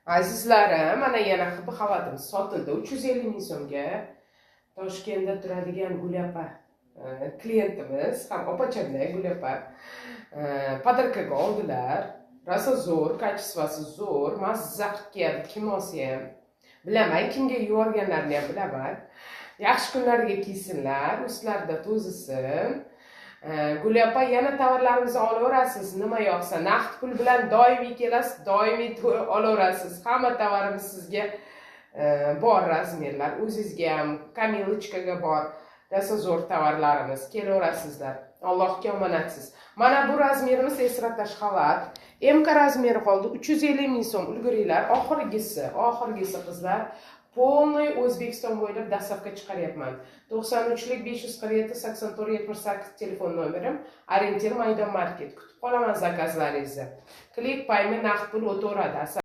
Azizlarim, mana yana bir xalatimiz sotildi 350 ming so'mga. Toshkentda turadigan Gulapa klientimiz, ham opachamda Gulapa podarkaga oldilar. Rosa zo'r, kачествоsi zo'r, mazza qilib keldi, kimosi ham. Bilaman, kimga yuborganlarini ham bilaman. Yaxshi kunlarga kiysinlar, ustlarida to'zisin. Gulapa yana tovarlarimizni olaverasiz, nima yoqsa naqd pul bilan doimiy kelasiz, doimiy olaverasiz. Hamma tovarimiz sizga bor razmerlar, o'zingizga ham, Kamilochkaga bor. Rosa zo'r tovarlarimiz, kelaverasizlar. Allohga omonatsiz. Mana bu razmerimiz esratash xalat. MK razmeri qoldi 350 ming so'm. Ulguringlar, oxirgisi qizlar. Полный O'zbekiston bo'ylab dastavka chiqaryapman. 93lik 547 84 78 telefon nomerim. Orientir Maydon Market. Kutib qolaman zakazlaringizni. Klik payme naqd pul o'taveradi.